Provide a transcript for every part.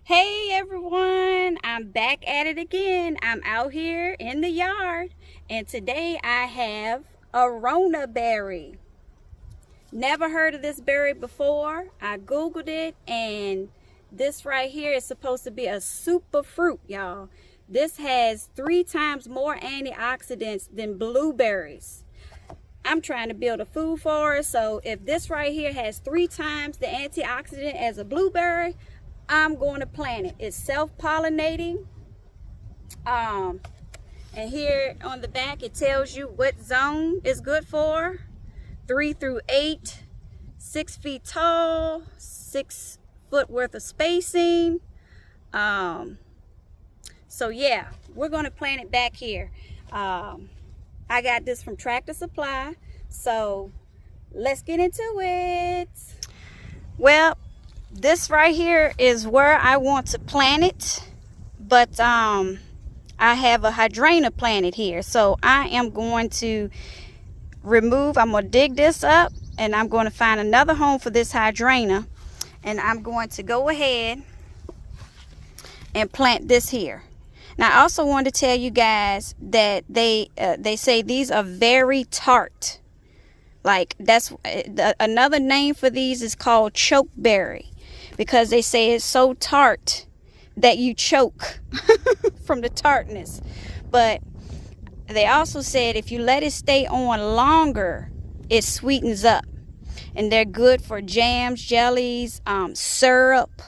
Hey everyone, I'm back at it again. I'm out here in the yard and today I have Aronia berry. Never heard of this berry before. I googled it and this right here is supposed to be a super fruit, y'all. This has 3 times more antioxidants than blueberries. I'm trying to build a food forest, so if this right here has 3 times the antioxidant as a blueberry, I'm going to plant it. It's self-pollinating. And here on the back it tells you what zone is good for. 3 through 8, 6 feet tall, 6 foot worth of spacing. So yeah, we're going to plant it back here. I got this from Tractor Supply, so let's get into it. Well, this right here is where I want to plant it, but I have a hydrangeum planted here, so I am going to I'm going to dig this up and I'm going to find another home for this hydrangeum, and I'm going to go ahead and plant this here. Now I also want to tell you guys that they say these are very tart. Like that's another name for these is called chokeberry, because they say it's so tart that you choke from the tartness. But they also said if you let it stay on longer, it sweetens up, and they're good for jams, jellies, syrup.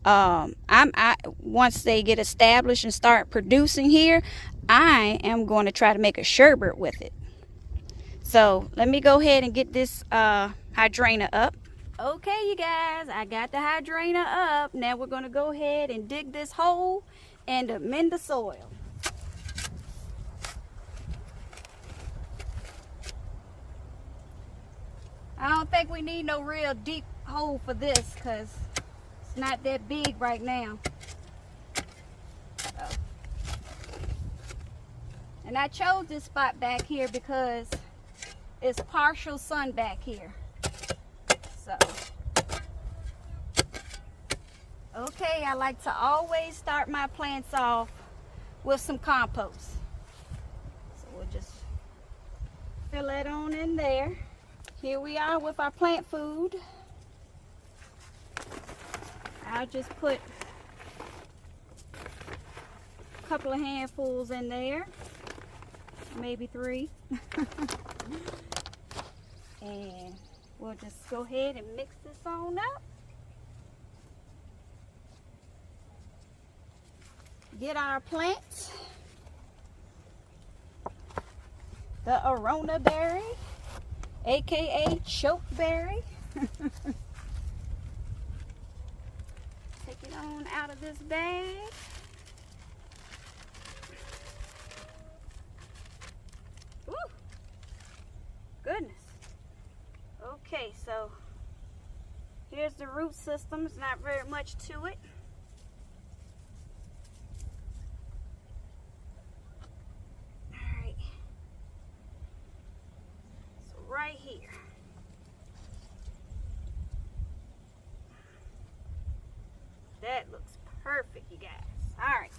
Once they get established and start producing here, I am going to try to make a sherbet with it. So let me go ahead and get this hydrangeum up. Okay, you guys, I got the hydrangeum up. Now we're going to go ahead and dig this hole and amend the soil. I don't think we need no real deep hole for this because it's not that big right now. So. And I chose this spot back here because it's partial sun back here. So, okay, I like to always start my plants off with some compost. So we'll just fill that on in there. Here we are with our plant food. I'll just put a couple of handfuls in there, maybe 3. And we'll just go ahead and mix this on up. Get our plants. The Aronia berry, aka chokeberry. Take it on out of this bag. Woo! Goodness. Okay, so here's the root system. There's not very much to it. Alright. So right here. That looks perfect, you guys. Alright.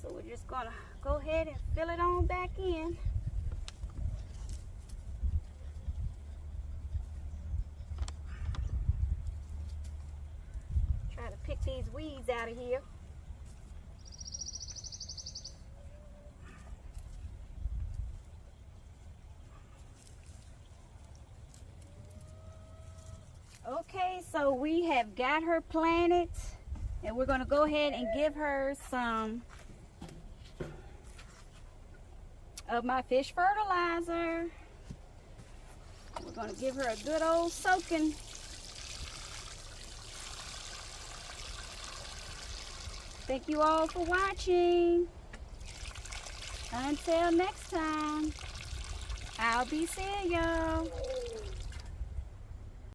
So we're just gonna go ahead and fill it on back in. To pick these weeds out of here. Okay, so we have got her planted, and we're going to go ahead and give her some of my fish fertilizer. We're going to give her a good old soaking. Thank you all for watching. Until next time, I'll be seeing y'all.